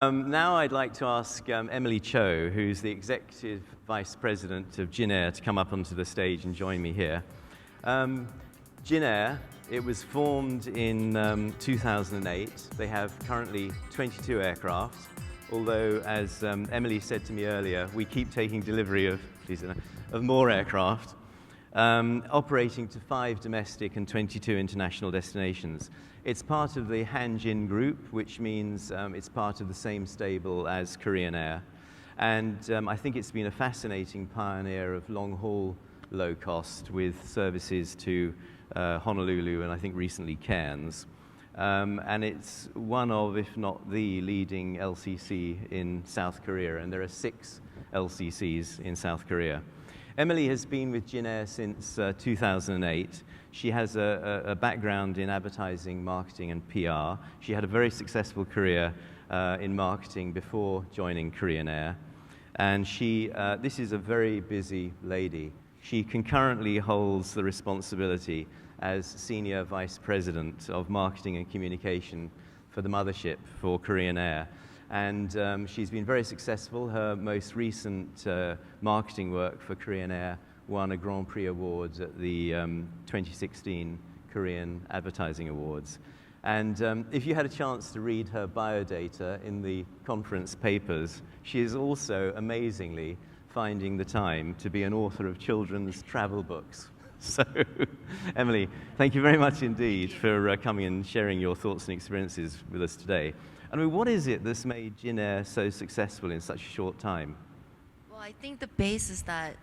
Now I'd like to ask Emily Cho, who's the Executive Vice President of Jin Air, to come up onto the stage and join me here. Jin Air, it was formed in 2008. They have currently 22 aircraft, although, as Emily said to me earlier, we keep taking delivery of more aircraft, operating to 5 domestic and 22 international destinations. It's part of the Hanjin Group, which means it's part of the same stable as Korean Air. And I think it's been a fascinating pioneer of long-haul low-cost with services to Honolulu and I think recently Cairns. And it's one of, if not the leading LCC in South Korea, and there are 6 LCCs in South Korea. Emily has been with Jin Air since 2008. She has a background in advertising, marketing, and PR. She had a very successful career in marketing before joining Korean Air. And this is a very busy lady. She concurrently holds the responsibility as Senior Vice President of Marketing and Communication for the mothership for Korean Air. And she's been very successful. Her most recent marketing work for Korean Air won a Grand Prix Award at the 2016 Korean Advertising Awards. And if you had a chance to read her biodata in the conference papers, she is also amazingly finding the time to be an author of children's travel books. So, Emily, thank you very much indeed for coming and sharing your thoughts and experiences with us today. I mean, what is it that's made Jin Air so successful in such a short time? Well, I think the base is that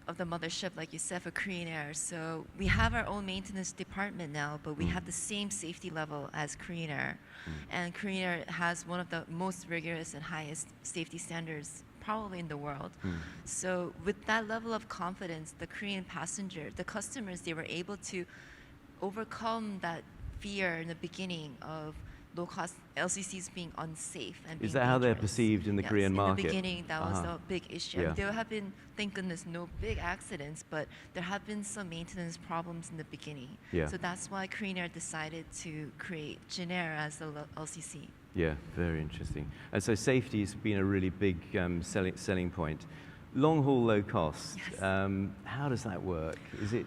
of the mothership, like you said, for Korean Air. So we have our own maintenance department now, but we have the same safety level as Korean Air. And Korean Air has one of the most rigorous and highest safety standards probably in the world. So with that level of confidence, the Korean passenger, the customers, they were able to overcome that fear in the beginning of low-cost LCCs being unsafe and being Is that how they're dangerous. perceived in the Korean market? In the beginning, that was a big issue. Yeah. I mean, there have been, thank goodness, no big accidents, but there have been some maintenance problems in the beginning. Yeah. So that's why Korean Air decided to create Jin Air as the LCC. Yeah, very interesting. And so safety has been a really big selling point. Long-haul low cost, Yes. How does that work? Is it...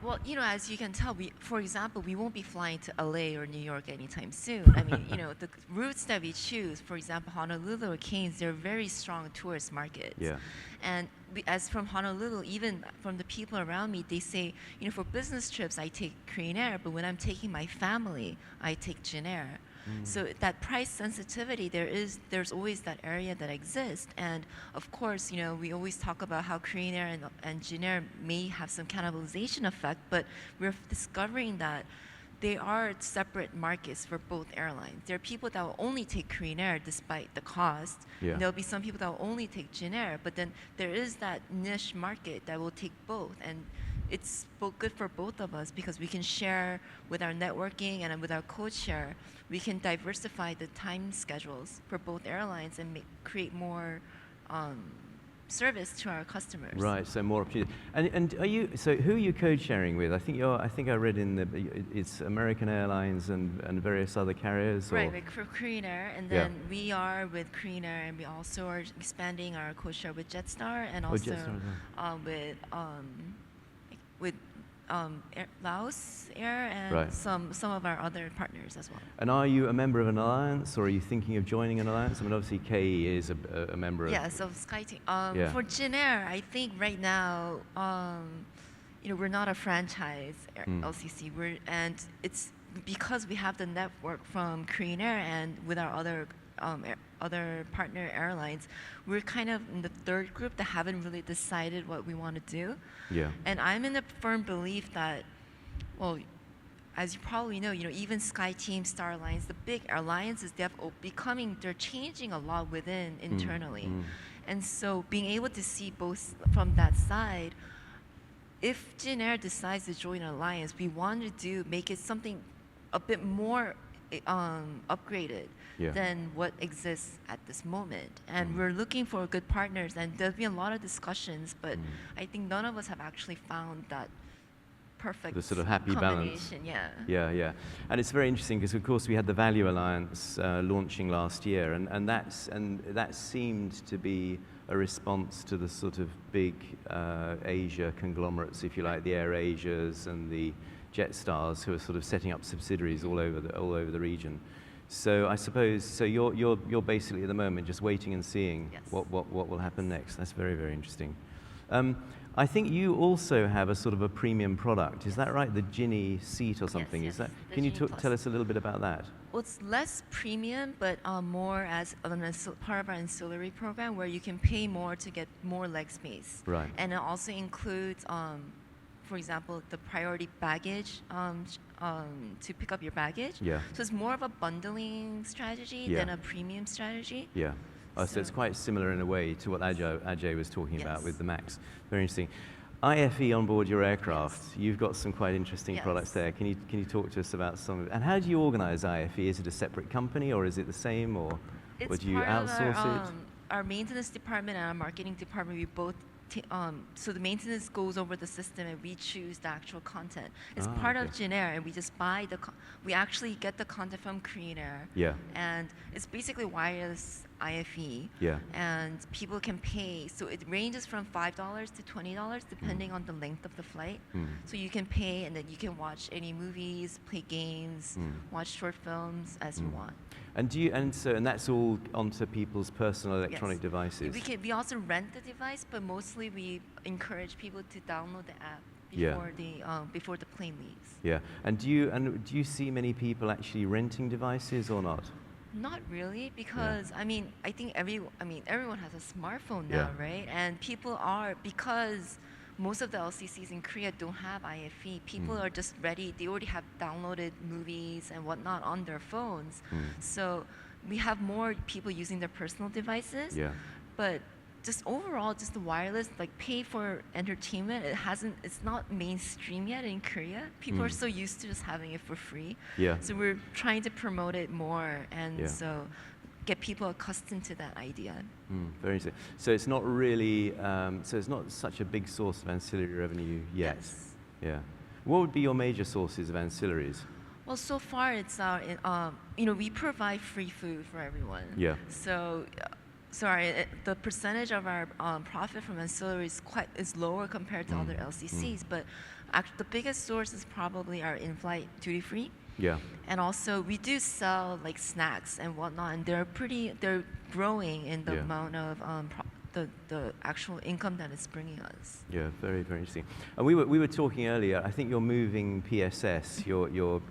Well, as you can tell, for example, we won't be flying to LA or New York anytime soon. I mean, the routes that we choose, for example, Honolulu or Cairns, they're very strong tourist markets. Yeah. And as from Honolulu, even from the people around me, they say, for business trips, I take Korean Air, but when I'm taking my family, I take Jin Air. So that price sensitivity, there's always that area that exists. And of course, we always talk about how Korean Air and Jin Air may have some cannibalization effect, but we're discovering that they are separate markets for both airlines. There are people that will only take Korean Air despite the cost. Yeah. And there'll be some people that will only take Jin Air, but then there is that niche market that will take both. And it's good for both of us because we can share with our networking and with our code share. We can diversify the time schedules for both airlines and create more service to our customers. Right, so more opportunity. And who are you code sharing with? I think I read it's American Airlines and various other carriers. Right, like for Korean Air, and then we are with Korean Air, and we also are expanding our code share with Jetstar, and also with Laos Air and some of our other partners as well. And are you a member of an alliance, or are you thinking of joining an alliance? I mean, obviously KE is a member of... Yeah, so SkyTeam. For Jin Air, I think right now, we're not a franchise LCC. And it's because we have the network from Korean Air and with our other partner airlines, we're kind of in the third group that haven't really decided what we want to do. Yeah. And I'm in a firm belief that, well, as you probably know, even SkyTeam, Star Alliance, the big alliances, they're changing a lot within internally. And so being able to see both from that side, if Jin Air decides to join an alliance, we want to make it something a bit more upgraded than what exists at this moment. And we're looking for good partners, and there's been a lot of discussions, but I think none of us have actually found that perfect the sort of happy balance. combination. Yeah. Yeah, yeah. And it's very interesting because, of course, we had the Value Alliance launching last year, and that seemed to be a response to the sort of big Asia conglomerates, if you like, the Air Asias and the Jetsstars, who are sort of setting up subsidiaries all over the region. So I suppose you're basically at the moment just waiting and seeing Yes. what will happen next. That's very, very interesting. I think you also have a sort of a premium product. Is that right? The Ginny seat or something? Yes, Is that? the Can you Ginny Plus. tell us a little bit about that? Well, it's less premium, but more as part of our ancillary program, where you can pay more to get more leg space. Right. And it also includes, for example, the priority baggage to pick up your baggage. Yeah. So it's more of a bundling strategy Yeah. than a premium strategy. Yeah. Oh, so it's quite similar in a way to what Ajay was talking about Yes. with the MAX. Very interesting. IFE on board your aircraft, Yes. you've got some quite interesting Yes. products there. Can you talk to us about some of it? And how do you organize IFE? Is it a separate company or is it the same, or do you outsource it? Our maintenance department and our marketing department, we both so the maintenance goes over the system and we choose the actual content. It's part of Jin Air, and we just buy we actually get the content from Korean Air. Yeah. And it's basically wireless IFE. Yeah. And people can pay, so it ranges from $5 to $20 depending on the length of the flight. So you can pay and then you can watch any movies, play games, watch short films as you want. And that's all onto people's personal electronic Yes. devices. We also rent the device, but mostly we encourage people to download the app Yeah. before the plane leaves. Yeah. And do you see many people actually renting devices or not? Not really, because I think everyone has a smartphone now, Yeah. right? And people are, because most of the LCCs in Korea don't have IFE. People are just ready. They already have downloaded movies and whatnot on their phones. So we have more people using their personal devices. Yeah. But just overall, just the wireless, like pay for entertainment, it's not mainstream yet in Korea. People are so used to just having it for free. Yeah. So we're trying to promote it more, and Yeah. so get people accustomed to that idea. Very interesting. So it's not really, so it's not such a big source of ancillary revenue yet. Yes. Yeah. What would be your major sources of ancillaries? Well, so far it's we provide free food for everyone. Yeah. So, the percentage of our profit from ancillary is lower compared to other LCCs, but the biggest source is probably our in-flight duty free. Yeah. And also we do sell like snacks and whatnot, and they're growing in the Yeah. amount of the actual income that it's bringing us. Yeah, very, very interesting. And we were talking earlier, I think you're moving PSS, your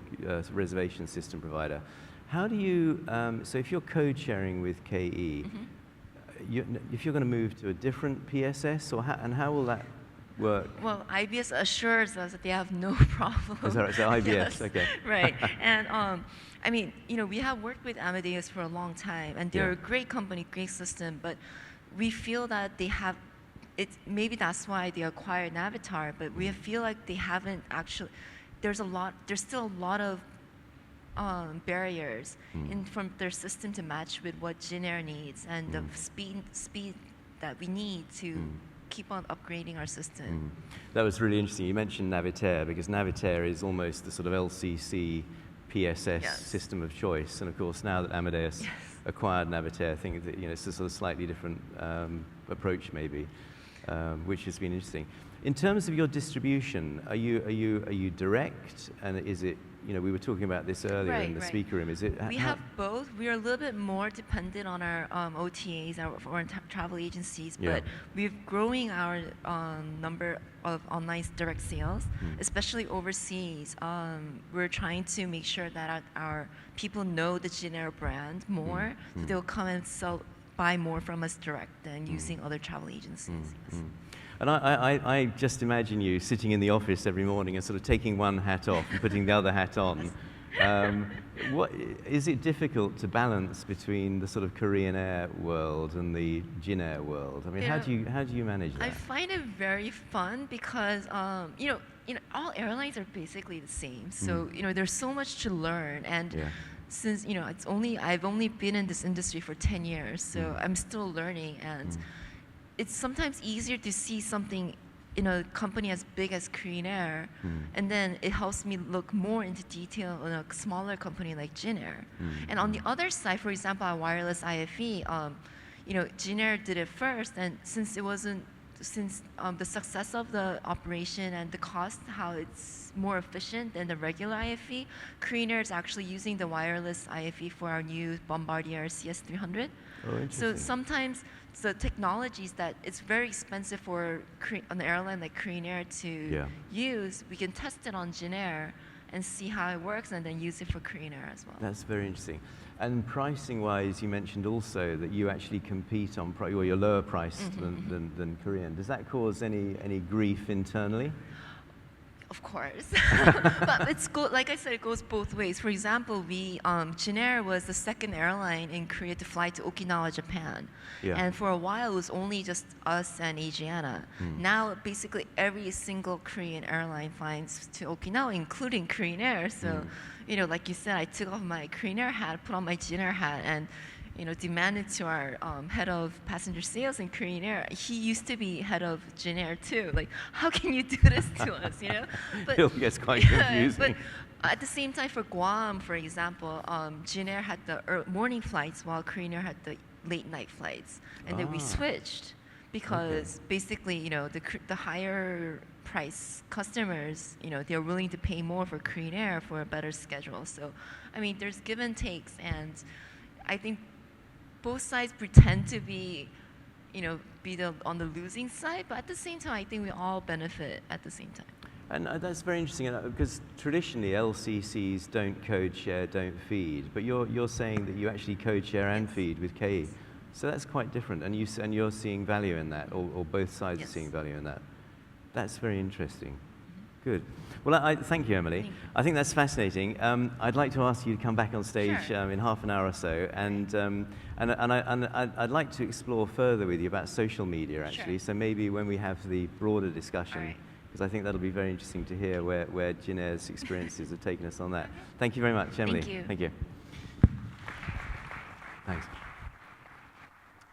reservation system provider. How do you, so if you're code sharing with KE, if you're going to move to a different PSS, and how will that work? Well, IBS assures us that they have no problem. Is that right? So IBS, Yes, okay. Right. And we have worked with Amadeus for a long time, and they're Yeah. a great company, great system, but we feel that they have, maybe that's why they acquired Navitar, but we feel like they haven't actually, there's still a lot of barriers from their system to match with what Jin Air needs, and the speed that we need to keep on upgrading our system. That was really interesting. You mentioned Navitaire, because Navitaire is almost the sort of LCC PSS Yes. system of choice. And of course, now that Amadeus acquired Navitaire, I think that, it's a sort of slightly different approach maybe, which has been interesting. In terms of your distribution, are you direct, and is it, we were talking about this earlier in the speaker room. Is it? We have both. We are a little bit more dependent on our OTAs, our travel agencies, but we're growing our number of online direct sales, especially overseas. We're trying to make sure that our people know the Jin Air brand more, so they'll come and buy more from us direct than using other travel agencies. Yes. And I just imagine you sitting in the office every morning and sort of taking one hat off and putting the other hat on. Is it difficult to balance between the sort of Korean Air world and the Jin Air world? I mean, how do you manage that? I find it very fun because all airlines are basically the same. So there's so much to learn, and since I've only been in this industry for 10 years, so I'm still learning, and it's sometimes easier to see something in a company as big as Korean Air, and then it helps me look more into detail in a smaller company like Jin Air. And on the other side, for example, our wireless IFE, Jin Air did it first, and since the success of the operation and the cost, how it's more efficient than the regular IFE, Korean Air is actually using the wireless IFE for our new Bombardier CS300. Oh, interesting. So sometimes the technologies that it's very expensive for an airline like Korean Air to use, we can test it on Jin Air and see how it works and then use it for Korean Air as well. That's very interesting. And pricing-wise, you mentioned also that you actually compete on or you're lower priced than Korean. Does that cause any grief internally? Of course, but it's good. Like I said, it goes both ways. For example, Jin Air was the second airline in Korea to fly to Okinawa, Japan, and for a while it was only just us and APAC. Now, basically every single Korean airline flies to Okinawa, including Korean Air. So, like you said, I took off my Korean Air hat, put on my Jin Air hat, and demanded to our head of passenger sales in Korean Air. He used to be head of Jin Air too. Like, how can you do this to us? But it gets quite confusing. But at the same time, for Guam, for example, Jin Air had the morning flights while Korean Air had the late night flights, and then we switched because basically, the higher price customers, they're willing to pay more for Korean Air for a better schedule. So, I mean, there's give and takes, and I think both sides pretend to be, on the losing side, but at the same time, I think we all benefit at the same time. And that's very interesting because traditionally LCCs don't code share, don't feed, but you're saying that you actually code share and feed with KE. So that's quite different, and you're seeing value in that, or both sides are seeing value in that. That's very interesting. Good. Well, I thank you, Emily. Thank you. I think that's fascinating. I'd like to ask you to come back on stage in half an hour or so, and I'd like to explore further with you about social media, actually. So maybe when we have the broader discussion, because I think that'll be very interesting to hear where Jin Air's experiences have taken us on that. Thank you very much, Emily. Thank you. Thank you. Thanks.